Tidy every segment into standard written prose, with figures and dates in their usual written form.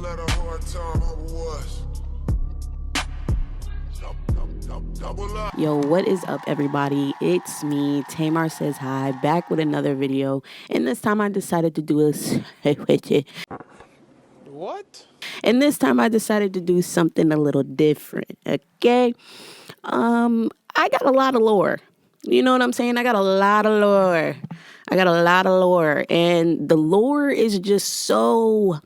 let a hard time humble us. Yo, what is up, everybody? It's me, Tamar Says Hi, back with another video. And this time I decided to do What? And this time I decided to do something a little different, okay? I got a lot of lore. You know what I'm saying? I got a lot of lore. And the lore is just so...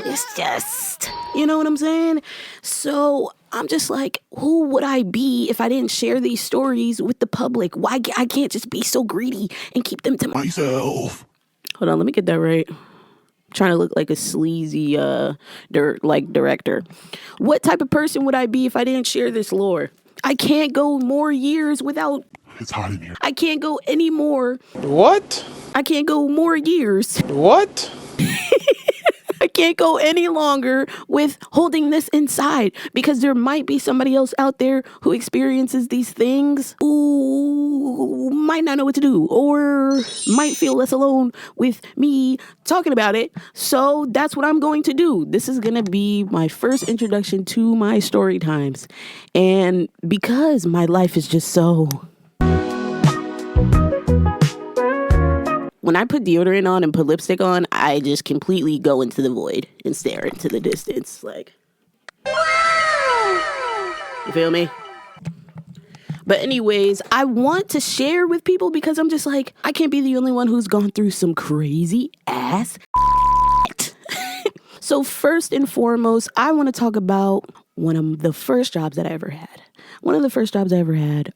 it's just, you know what I'm saying? So I'm just like, who would I be if I didn't share these stories with the public? Why I can't just be so greedy and keep them to myself? Hold on, let me get that right. I'm trying to look like a sleazy director. What type of person would I be if I didn't share this lore? I can't go more years without... It's hot in here. I can't go any more. What? I can't go more years. What? I can't go any longer with holding this inside, because there might be somebody else out there who experiences these things who might not know what to do or might feel less alone with me talking about it. So that's what I'm going to do. This is going to be my first introduction to my story times. And because my life is just so... When I put deodorant on and put lipstick on, I just completely go into the void and stare into the distance. Like, you feel me? But anyways, I want to share with people because I'm just like, I can't be the only one who's gone through some crazy ass shit. So first and foremost, I want to talk about one of the first jobs that I ever had. One of the first jobs I ever had,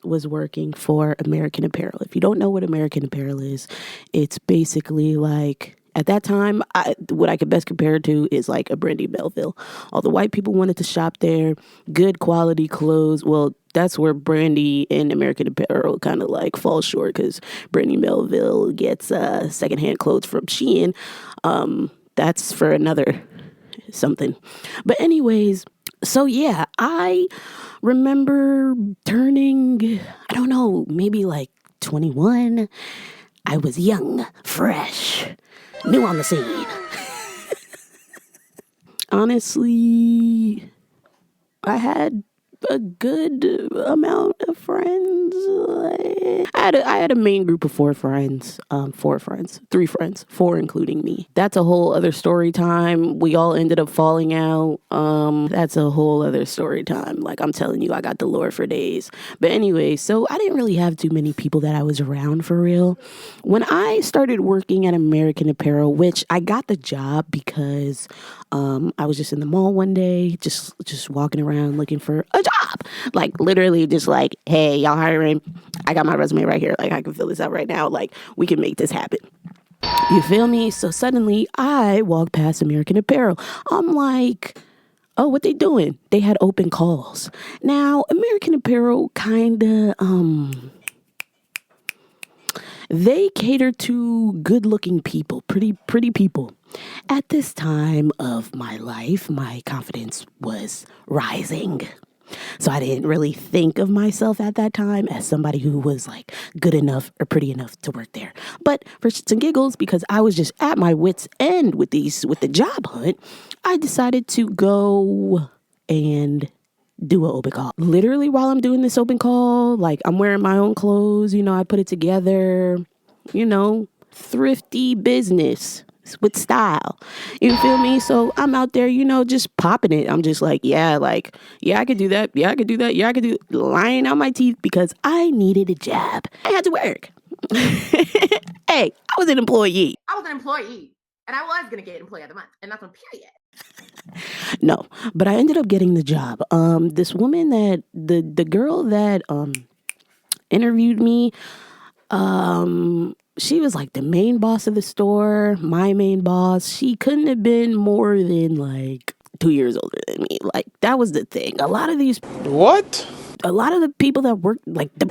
was working for American Apparel. If you don't know what American Apparel is, it's basically like, at that time, what I could best compare it to is like a Brandy Melville. All the white people wanted to shop there, good quality clothes. Well, that's where Brandy and American Apparel kind of like fall short, because Brandy Melville gets secondhand clothes from Shein. That's for another something. But anyways, so yeah, I remember turning, I don't know, maybe like 21. I was young, fresh, new on the scene. Honestly, I had a good amount of friends. I had a main group of four friends, three friends, four including me. That's a whole other story time. We all ended up falling out. That's a whole other story time. Like, I'm telling you, I got the lore for days. But anyway, so I didn't really have too many people that I was around for real. When I started working at American Apparel, which I got the job because I was just in the mall one day, just walking around looking for a job. Like, literally just like, hey, y'all hiring? I got my resume right here. Like, I can fill this out right now. Like, we can make this happen. You feel me? So suddenly I walk past American Apparel. I'm like, oh, what they doing? They had open calls. Now, American Apparel kinda, they cater to good-looking people, pretty people. At this time of my life, my confidence was rising. So I didn't really think of myself at that time as somebody who was like good enough or pretty enough to work there. But for shits and giggles, because I was just at my wit's end with the job hunt, I decided to go and do an open call. Literally, while I'm doing this open call, like, I'm wearing my own clothes, I put it together, thrifty business with style. You feel me? So I'm out there, just popping it. I'm just like, yeah, I could do that. Yeah, I could do that. Yeah, I could do, lying out my teeth because I needed a job. I had to work. Hey, I was an employee. And I was going to get employee of the month. And that's on period. No, but I ended up getting the job. This woman that, the girl that interviewed me, she was like the main boss of the store, my main boss. She couldn't have been more than like 2 years older than me. Like, that was the thing. A lot of the people that worked, like, the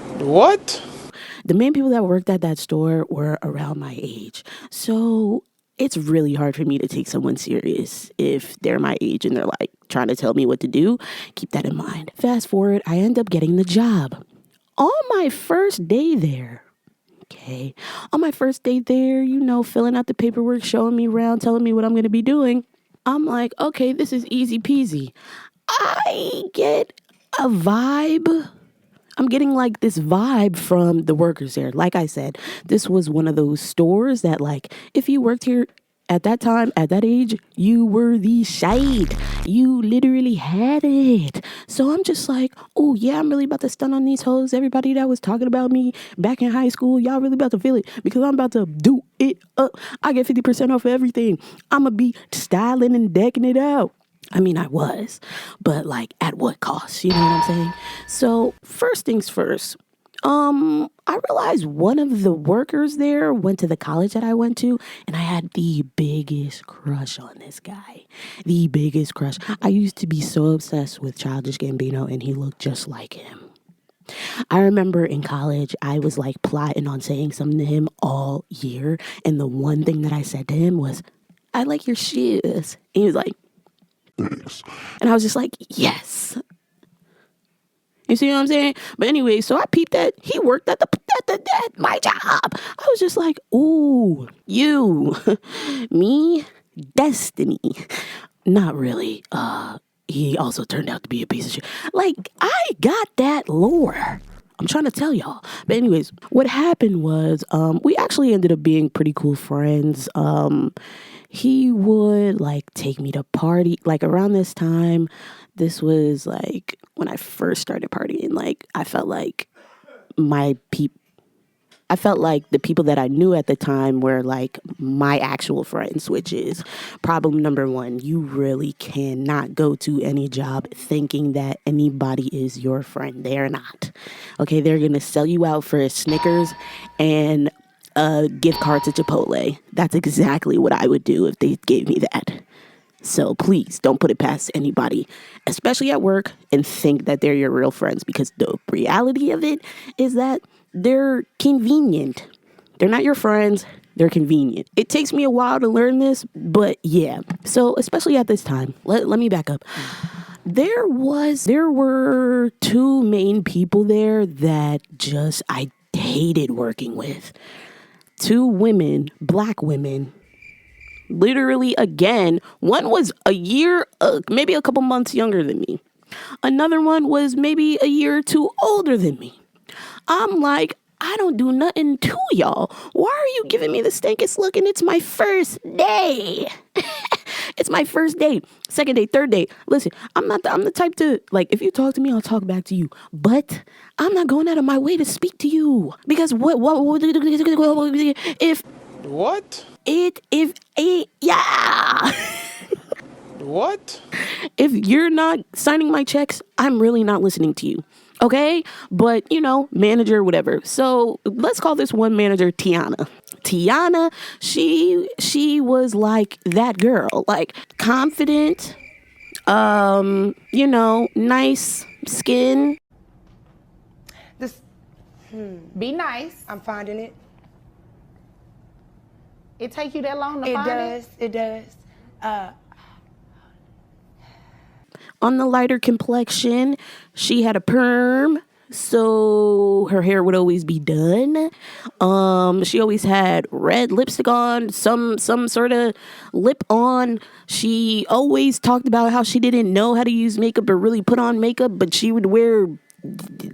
main people that worked at that store were around my age. So it's really hard for me to take someone serious if they're my age and they're like trying to tell me what to do. Keep that in mind. Fast forward, I end up getting the job. On my first day there, okay. On my first day there, you know, filling out the paperwork, showing me around, telling me what I'm going to be doing. I'm like, okay, this is easy peasy. I get a vibe. I'm getting like this vibe from the workers there. Like I said, this was one of those stores that, like, if you worked here at that time, at that age, you were the shade. You literally had it. So I'm just like, oh yeah, I'm really about to stun on these hoes. Everybody that was talking about me back in high school, y'all really about to feel it because I'm about to do it up. I get 50% off of everything. I'm going to be styling and decking it out. I mean, I was, but like at what cost? You know what I'm saying? So first things first, I realized one of the workers there went to the college that I went to, and I had the biggest crush on this guy. The biggest crush. I used to be so obsessed with Childish Gambino, and he looked just like him. I remember in college, I was like plotting on saying something to him all year, and the one thing that I said to him was, I like your shoes. And he was like, thanks. And I was just like, yes. You see what I'm saying? But anyway, so I peeped that he worked at my job. I was just like, ooh, you, me, destiny. Not really. He also turned out to be a piece of shit. Like, I got that lore. I'm trying to tell y'all. But anyways, what happened was, we actually ended up being pretty cool friends. He would like take me to party, like around this time. This was like when I first started partying. Like I felt like I felt like the people that I knew at the time were like my actual friends, which is problem number one. You really cannot go to any job thinking that anybody is your friend. They're not. Okay, they're going to sell you out for a Snickers and a gift card to Chipotle. That's exactly what I would do if they gave me that. So please don't put it past anybody, especially at work, and think that they're your real friends, because the reality of it is that they're convenient. They're not your friends. They're convenient. It takes me a while to learn this, but yeah. So especially at this time, let me back up. There were two main people there that just I hated working with. Two women, black women. Literally, again, one was a year, maybe a couple months younger than me. Another one was maybe a year or two older than me. I'm like, I don't do nothing to y'all. Why are you giving me the stankest look? And it's my first day. It's my first day, second day, third day. Listen, I'm the type to, like, if you talk to me, I'll talk back to you. But I'm not going out of my way to speak to you. Because if What? yeah. What? If you're not signing my checks, I'm really not listening to you. Okay? But, you know, manager, whatever. So let's call this one manager Tiana. Tiana, she was like that girl, like confident, you know, nice skin. Be nice. I'm finding it. It take you that long to find it? It does. On the lighter complexion, she had a perm, so her hair would always be done. She always had red lipstick on, some sort of lip on. She always talked about how she didn't know how to use makeup or really put on makeup, but she would wear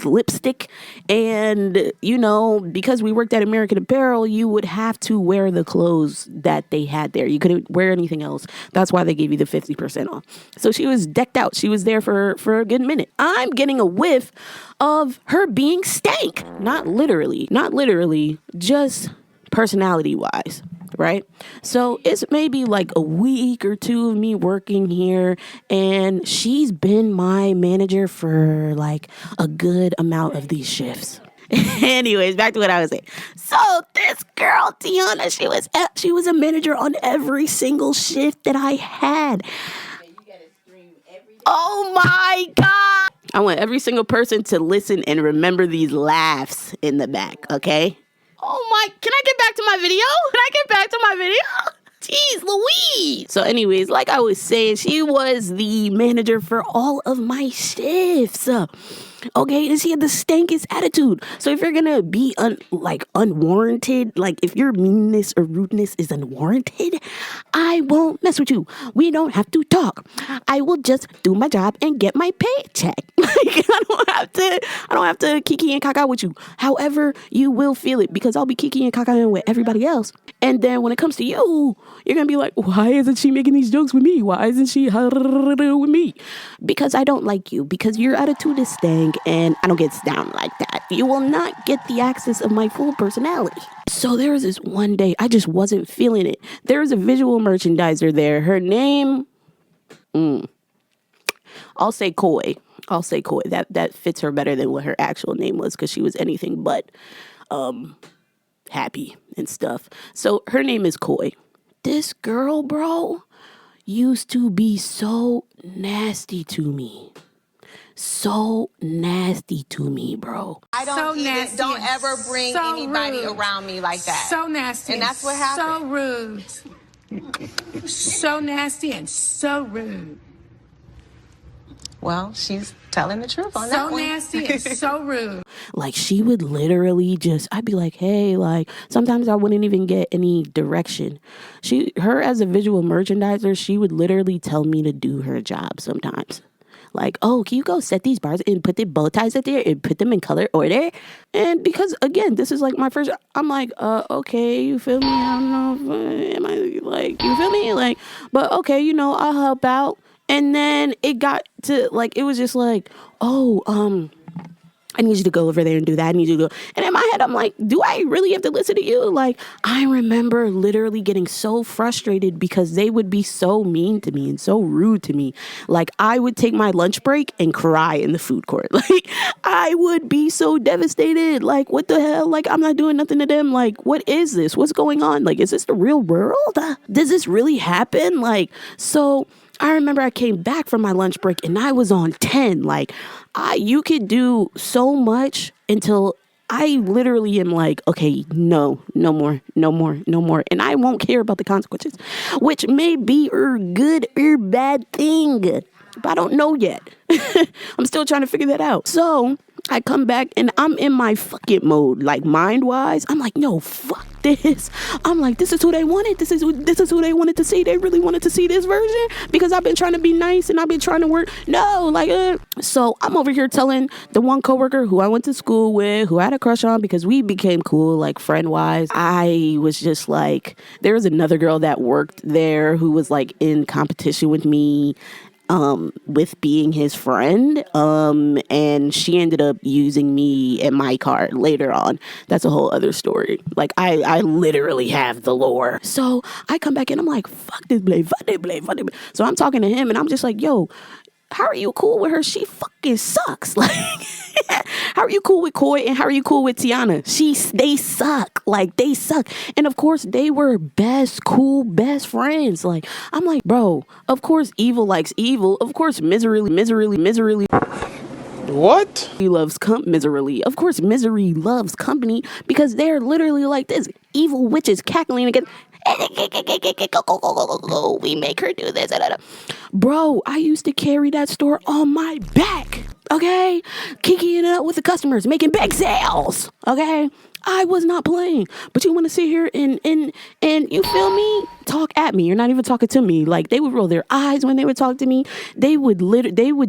lipstick. And, you know, because we worked at American Apparel, you would have to wear the clothes that they had there. You couldn't wear anything else. That's why they gave you the 50% off. So she was decked out. She was there for a good minute. I'm getting a whiff of her being stank. Not literally, just personality wise. Right? So it's maybe like a week or two of me working here, and she's been my manager for like a good amount of these shifts. Anyways, back to what I was saying. So this girl, Tiana, she was a manager on every single shift that I had. Oh my God. I want every single person to listen and remember these laughs in the back, okay? Oh my, can I get back to my video? Jeez Louise. So anyways, like I was saying, she was the manager for all of my shifts. Okay, and she had the stankest attitude. So if you're gonna be unwarranted, like if your meanness or rudeness is unwarranted, I won't mess with you. We don't have to talk. I will just do my job and get my paycheck. Like I don't have to kiki and caca with you. However, you will feel it because I'll be kiki and caca with everybody else. And then when it comes to you, you're gonna be like, why isn't she making these jokes with me? Why isn't she with me? Because I don't like you. Because your attitude is stank and I don't get down like that. You will not get the access of my full personality. So there was this one day I just wasn't feeling it. There was a visual merchandiser there. Her name, I'll say Koi. That fits her better than what her actual name was because she was anything but happy and stuff. So her name is Koi. This girl, bro, used to be so nasty to me. So nasty to me, bro. I don't ever bring anybody around me like that. So nasty. And that's what happened. So rude. So nasty and so rude. Well, she's telling the truth on that So one. nasty and so rude. Like she would literally I'd be like, hey, like sometimes I wouldn't even get any direction. Her as a visual merchandiser, she would literally tell me to do her job sometimes. Like, oh, can you go set these bars and put the bow ties up there and put them in color order? And because, again, this is like my first, I'm like, okay, you feel me? I don't know, am I like, you feel me? Like, but okay, I'll help out. And then it got to like, it was just like, I need you to go over there and do that. I need you to go. And in my head, I'm like, do I really have to listen to you? Like, I remember literally getting so frustrated because they would be so mean to me and so rude to me. Like, I would take my lunch break and cry in the food court. Like, I would be so devastated. Like, what the hell? Like, I'm not doing nothing to them. Like, what is this? What's going on? Like, is this the real world? Does this really happen? Like, so I remember I came back from my lunch break and I was on 10. Like, you could do so much until I literally am like, okay, no more. And I won't care about the consequences, which may be a good or bad thing, but I don't know yet. I'm still trying to figure that out. So I come back and I'm in my fuck it mode, like mind-wise. I'm like, no, fuck this. I'm like, this is who they wanted. This is who they wanted to see. They really wanted to see this version because I've been trying to be nice and I've been trying to work. No, like, so I'm over here telling the one coworker who I went to school with, who I had a crush on because we became cool, like friend-wise. I was just like, there was another girl that worked there who was like in competition with me, with being his friend, and she ended up using me and my card later on. That's a whole other story. Like, I literally have the lore. So I come back and I'm like, fuck this blade. So I'm talking to him and I'm just like, yo, how are you cool with her? She fucking sucks. Like, how are you cool with Koi and how are you cool with Tiana? They suck. Like, they suck. And of course, they were best friends. Like, I'm like, bro, of course evil likes evil. Of course, misery. What? He loves miserly. Of course, misery loves company because they're literally like this. Evil witches cackling again. We make her do this. Bro, I used to carry that store on my back. Okay? Kicking it up with the customers, making big sales. Okay? I was not playing. But you want to sit here and you feel me? Talk at me. You're not even talking to me. Like, they would roll their eyes when they would talk to me. They would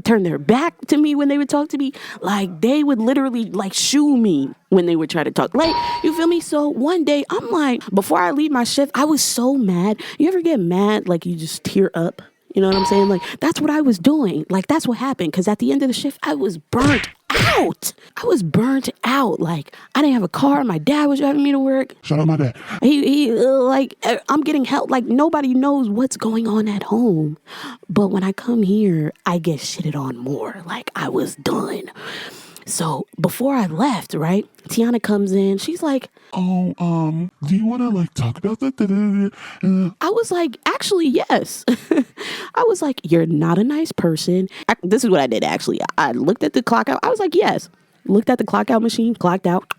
turn their back to me when they would talk to me. Like, they would literally like shoo me when they would try to talk. Like, you feel me? So one day I'm like, before I leave my shift, I was so mad. You ever get mad? Like, you just tear up? You know what I'm saying? Like, that's what I was doing. Like, that's what happened. Because at the end of the shift, I was burnt out. Like, I didn't have a car. My dad was driving me to work. Shout out my dad. I'm getting help. Like, nobody knows what's going on at home. But when I come here, I get shitted on more. Like, I was done. So before I left, right, Tiana comes in. She's like, do you want to like talk about that? I was like, actually, yes. I was like, you're not a nice person. This is what I did, actually. I looked at the clock out. I was like, yes. Looked at the clock out machine, clocked out.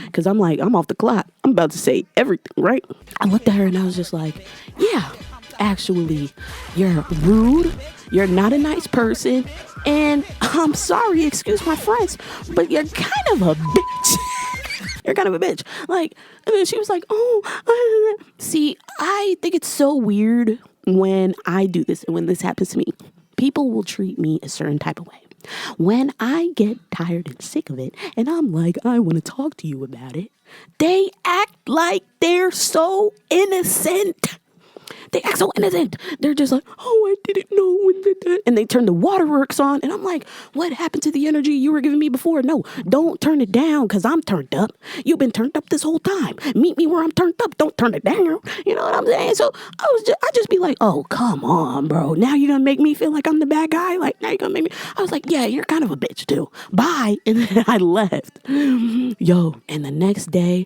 Because I'm like, I'm off the clock. I'm about to say everything, right? I looked at her and I was just like, yeah, actually, you're rude. You're not a nice person. And I'm sorry, excuse my French, but you're kind of a bitch. You're kind of a bitch. Like, and then she was like, oh, see, I think it's so weird when I do this and when this happens to me. People will treat me a certain type of way. When I get tired and sick of it, and I'm like, I want to talk to you about it, they act like they're so innocent. They act so innocent. They're just like, oh, I didn't know when that. And they turn the waterworks on. And I'm like, what happened to the energy you were giving me before? No, don't turn it down because I'm turned up. You've been turned up this whole time. Meet me where I'm turned up. Don't turn it down. You know what I'm saying? So I just be like, oh, come on, bro. Now you're going to make me feel like I'm the bad guy? Like, now you're going to make me. I was like, yeah, you're kind of a bitch too. Bye. And then I left. Yo, and the next day,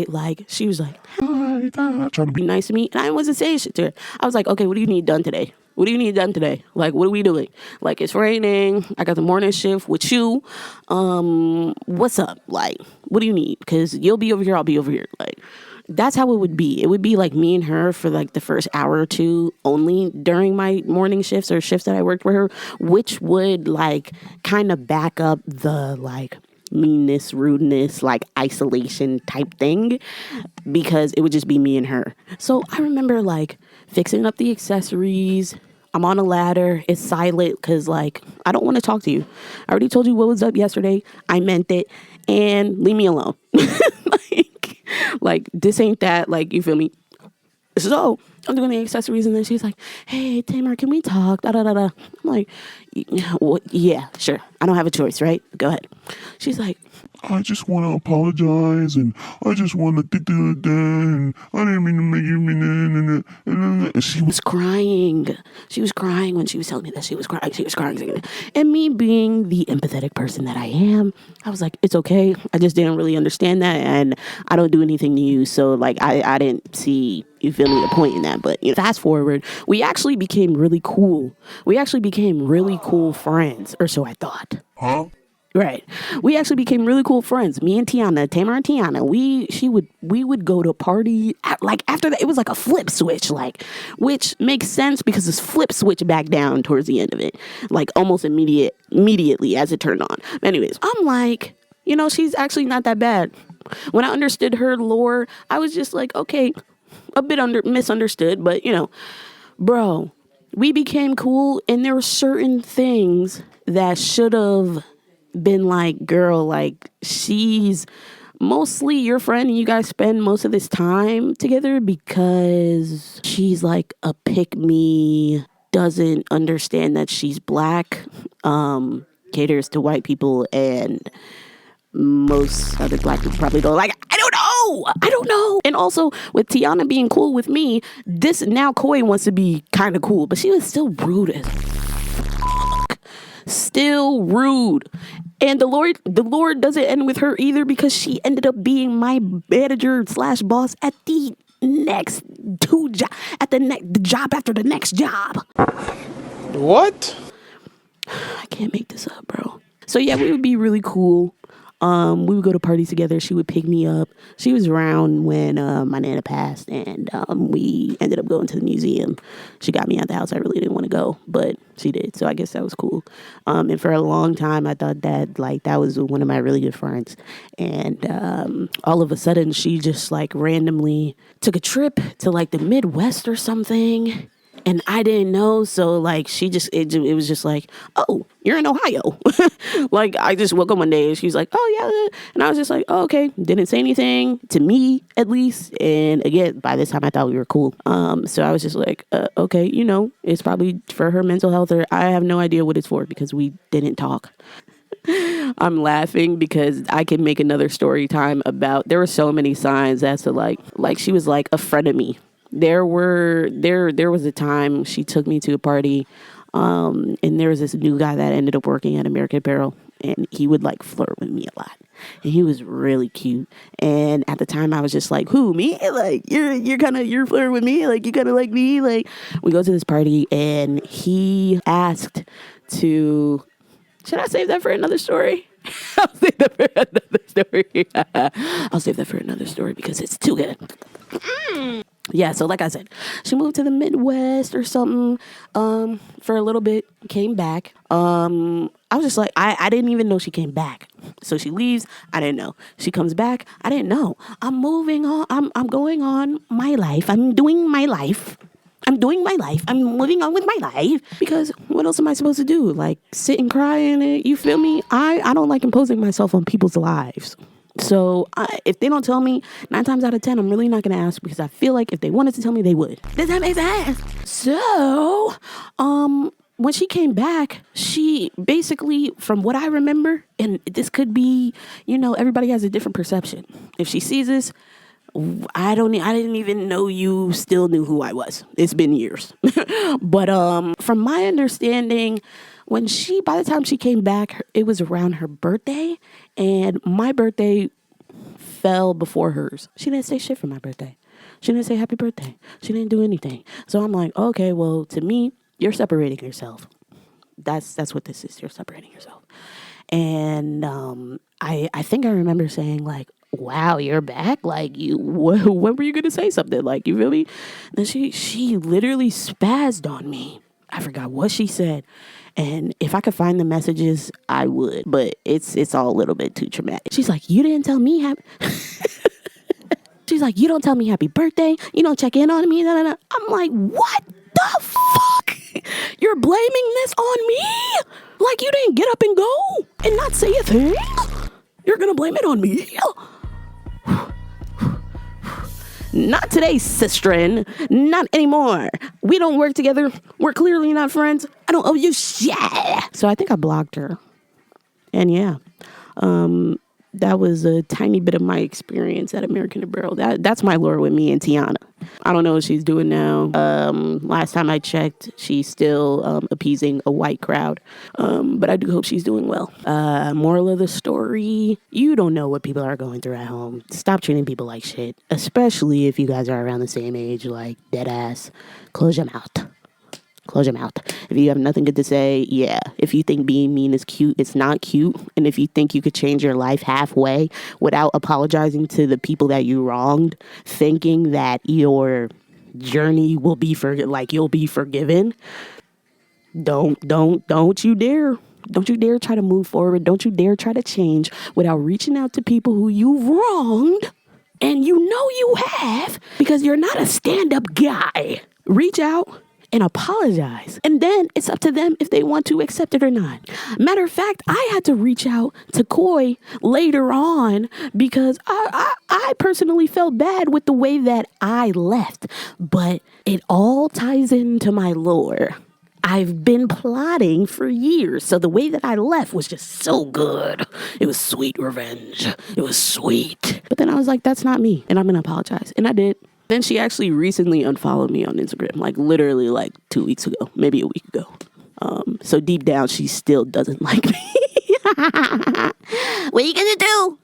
like, she was like, Hi, trying to be be nice to me. And I wasn't saying shit to her. I was like, okay, what do you need done today? What do you need done today? Like, what are we doing? Like, it's raining. I got the morning shift with you. What's up? Like, what do you need? Because you'll be over here, I'll be over here. Like, that's how it would be. It would be like me and her for like the first hour or two only during my morning shifts or shifts that I worked with her, which would like kind of back up the like meanness, rudeness, like isolation type thing, because it would just be me and her. So I remember like fixing up the accessories. I'm on a ladder. It's silent because like I don't want to talk to you. I already told you what was up yesterday. I meant it, and leave me alone. like this ain't that. Like, you feel me? So I'm doing the accessories, and then she's like, hey, Tamar, can we talk? Da, da, da, da. I'm like, well, yeah, sure. I don't have a choice, right? Go ahead. She's like, I just want to apologize, and I just want to and I didn't mean to make you and she was was crying. She was crying when she was telling me that she was crying. She was crying. And me being the empathetic person that I am, I was like, it's okay. I just didn't really understand that, and I don't do anything to you. So like, I didn't see, you feel me, the point in that. But you know, fast forward, we actually became really cool. We actually became really cool friends, or so I thought. huh? Right. We actually became really cool friends. Me and Tiana, Tamar and Tiana, we would go to party like after that. It was like a flip switch, like, which makes sense because this flip switch back down towards the end of it, like almost immediately as it turned on. Anyways, I'm like, you know, she's actually not that bad. When I understood her lore, I was just like, okay, a bit misunderstood, but you know, bro, we became cool, and there were certain things that should have been like, girl, like, she's mostly your friend and you guys spend most of this time together because she's like a pick me, doesn't understand that she's black, caters to white people, and most other black people probably don't. Like, I don't know. And also with Tiana being cool with me, this now Koi wants to be kind of cool, but she was still rude as still rude. And the Lord doesn't end with her either, because she ended up being my manager / boss at the next the job after the next job. What? I can't make this up, bro. So yeah, we would be really cool. We would go to parties together. She would pick me up. She was around when my nana passed, and we ended up going to the museum. She got me out the house. I really didn't want to go, but she did. So I guess that was cool. And for a long time, I thought that like that was one of my really good friends. And all of a sudden, she just like randomly took a trip to like the Midwest or something. And I didn't know, so like she just, it was just like, oh, you're in Ohio. Like I just woke up one day and she's like, oh yeah. And I was just like, oh, okay. Didn't say anything to me, at least. And again, by this time I thought we were cool. So I was just like, okay, you know, it's probably for her mental health, or I have no idea what it's for because we didn't talk. I'm laughing because I can make another story time about, there were so many signs as to like she was like a friend of me. There was a time she took me to a party, and there was this new guy that ended up working at American Apparel, and he would like flirt with me a lot, and he was really cute. And at the time I was just like, who, me? Like you're flirting with me? Like you kind of like me? Like we go to this party, and he asked to, should I save that for another story? I'll save that for another story. I'll save that for another story because it's too good. Yeah, so like I said, she moved to the Midwest or something for a little bit, came back. I was just like, I didn't even know she came back. So she leaves, I didn't know. She comes back, I didn't know. I'm moving on, I'm going on my life. I'm doing my life. I'm moving on with my life. Because what else am I supposed to do? Like sit and cry in it, you feel me? I don't like imposing myself on people's lives. So if they don't tell me, 9 times out of 10, I'm really not going to ask because I feel like if they wanted to tell me, they would. Does that make sense? So, when she came back, she basically, from what I remember, and this could be, everybody has a different perception. If she sees this, I didn't even know you still knew who I was. It's been years. But from my understanding, by the time she came back, it was around her birthday, and my birthday fell before hers. She didn't say shit for my birthday. She didn't say happy birthday. She didn't do anything. So I'm like, okay, well, to me, you're separating yourself. That's what this is. You're separating yourself. And I think I remember saying like, wow, you're back? Like, when were you going to say something? Like, you feel me? Then she literally spazzed on me. I forgot what she said. And if I could find the messages, I would. But it's all a little bit too traumatic. She's like, you didn't tell me happy... She's like, you don't tell me happy birthday. You don't check in on me. Nah, nah, nah. I'm like, what the fuck? You're blaming this on me? Like you didn't get up and go and not say a thing? You're going to blame it on me? Not today, sisterin. Not anymore. We don't work together. We're clearly not friends. I don't owe you shit. So I think I blocked her. And yeah, that was a tiny bit of my experience at American Apparel. That's my lore with me and Tiana. I don't know what she's doing now. Last time I checked, she's still appeasing a white crowd. But I do hope she's doing well. Moral of the story, you don't know what people are going through at home. Stop treating people like shit, especially if you guys are around the same age, like dead ass. Close your mouth. Close your mouth. If you have nothing good to say, yeah. If you think being mean is cute, it's not cute. And if you think you could change your life halfway without apologizing to the people that you wronged, thinking that your journey will be you'll be forgiven, don't you dare. Don't you dare try to move forward. Don't you dare try to change without reaching out to people who you've wronged. And you know you have, because you're not a stand-up guy. Reach out and apologize. And then it's up to them if they want to accept it or not. Matter of fact, I had to reach out to Koi later on because I personally felt bad with the way that I left. But it all ties into my lore. I've been plotting for years. So the way that I left was just so good. It was sweet revenge. It was sweet. But then I was like, that's not me. And I'm going to apologize. And I did. Then she actually recently unfollowed me on Instagram, like literally like 2 weeks ago, maybe a week ago. So deep down, she still doesn't like me. What are you gonna do?